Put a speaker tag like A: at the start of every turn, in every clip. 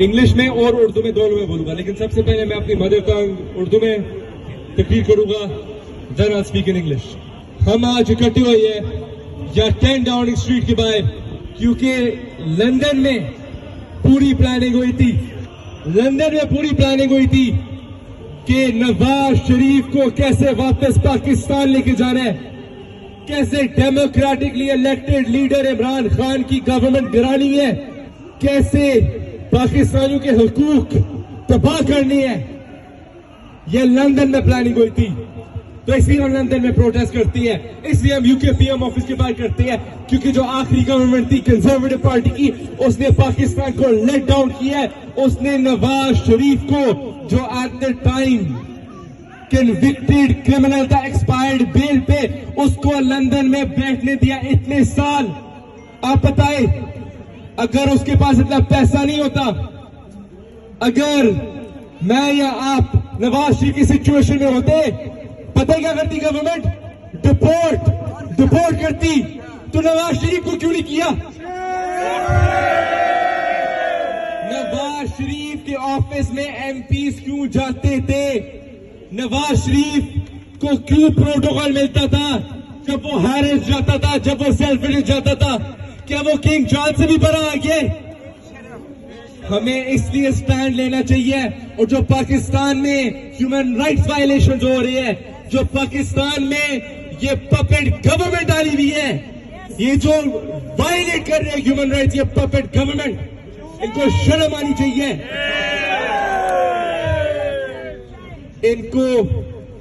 A: English में और उर्दू में दोनों में बोलूंगा, लेकिन सबसे पहले मैं अपनी मदर टंग उर्दू में तकरीर करूंगा, then I speak in English. हम आज इकट्ठे हुए हैं या 10 डाउनिंग स्ट्रीट के बाहर, क्योंकि लंदन में पूरी प्लानिंग हुई थी, लंदन में पूरी प्लानिंग हुई थी कि नवाज शरीफ को कैसे वापस पाकिस्तान लेके जाना है, कैसे democratically elected leader Imran Khan की गवर्नमेंट गिरानी है, कैसे पाकिस्तानियों के हुकूक तबाह करनी है। ये लंदन में प्लानिंग हुई थी, तो इसलिए हम लंदन में प्रोटेस्ट करती है, इसलिए हम यूके पीएम ऑफिस के बाहर करते हैं, क्योंकि जो आखिरी गवर्नमेंट थी कंजर्वेटिव पार्टी की, उसने पाकिस्तान को लेट डाउन किया है। उसने नवाज शरीफ को, जो at the time convicted criminal था, एक्सपायर्ड बेल पे, उसको लंदन में बैठने दिया इतने साल। आप बताए, अगर उसके पास इतना पैसा नहीं होता, अगर मैं या आप नवाज शरीफ की सिचुएशन में होते, पता क्या करती गवर्नमेंट? डिपोर्ट करती। तो नवाज शरीफ को क्यों नहीं किया? नवाज शरीफ के ऑफिस में एमपीज क्यों जाते थे? नवाज शरीफ को क्यों प्रोटोकॉल मिलता था जब वो हैरिस जाता था, जब वो सेल्फ्रिज जाता था? क्या वो किंग चार्ल्स से भी बड़ा आगे? हमें इसलिए स्टैंड लेना चाहिए। और जो पाकिस्तान में ह्यूमन राइट्स वायलेशन हो रही है, जो पाकिस्तान में ये पपेट गवर्नमेंट आई हुई है, ये जो वायलेट कर रहे हैं ह्यूमन राइट्स, ये पपेट गवर्नमेंट, इनको शर्म आनी चाहिए।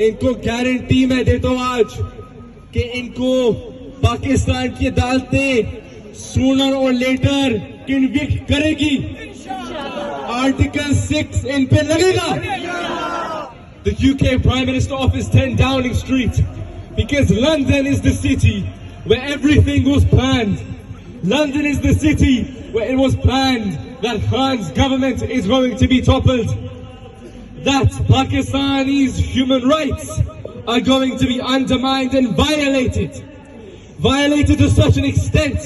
A: इनको गारंटी मैं देता हूं आज कि इनको पाकिस्तान की अदालतें सूनर और लेटर कन्विक्ट करेगी। आर्टिकल 6 इन पे लगेगा। The UK Prime Minister office 10 Downing Street, because London is the city where everything was planned. London is the city where it was planned that Khan's government is going to be toppled, that Pakistani's human rights are going to be undermined and violated to such an extent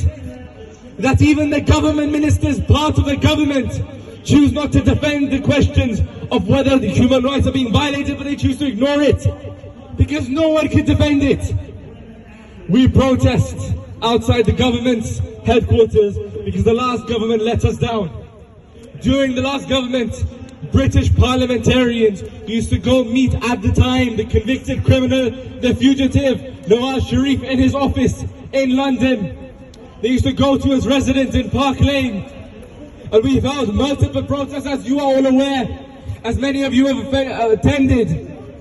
A: that even the government ministers, part of the government, choose not to defend the questions of whether the human rights are being violated, but they choose to ignore it because no one can defend it. We protest outside the government's headquarters because the last government let us down. During the last government, British parliamentarians used to go meet at the time the convicted criminal, the fugitive Nawaz Sharif in his office in London. They used to go to his residence in Park Lane. And we've held multiple protests, as you are all aware, as many of you have attended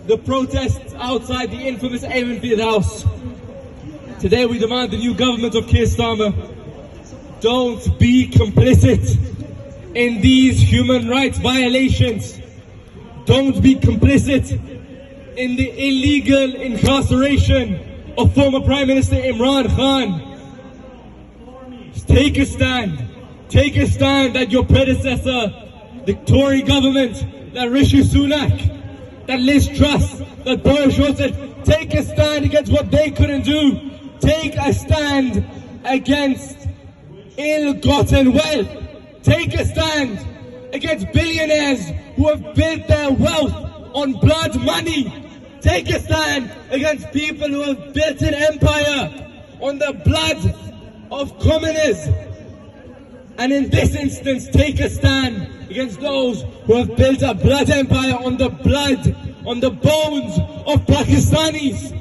A: the protests outside the infamous Avonfield House. Today we demand the new government of Keir Starmer don't be complicit in these human rights violations. Don't be complicit in the illegal incarceration of former Prime Minister Imran Khan. Take a stand. Take a stand that your predecessor, the Tory government, that Rishi Sونک, that Liz Truss, that Boris Johnson, take a stand against what they couldn't do. Take a stand against ill-gotten wealth. Take a stand against billionaires who have built their wealth on blood money. Take a stand against people who have built an empire on the blood of commoners. And in this instance, take a stand against those who have built a blood empire on the blood, on the bones of Pakistanis.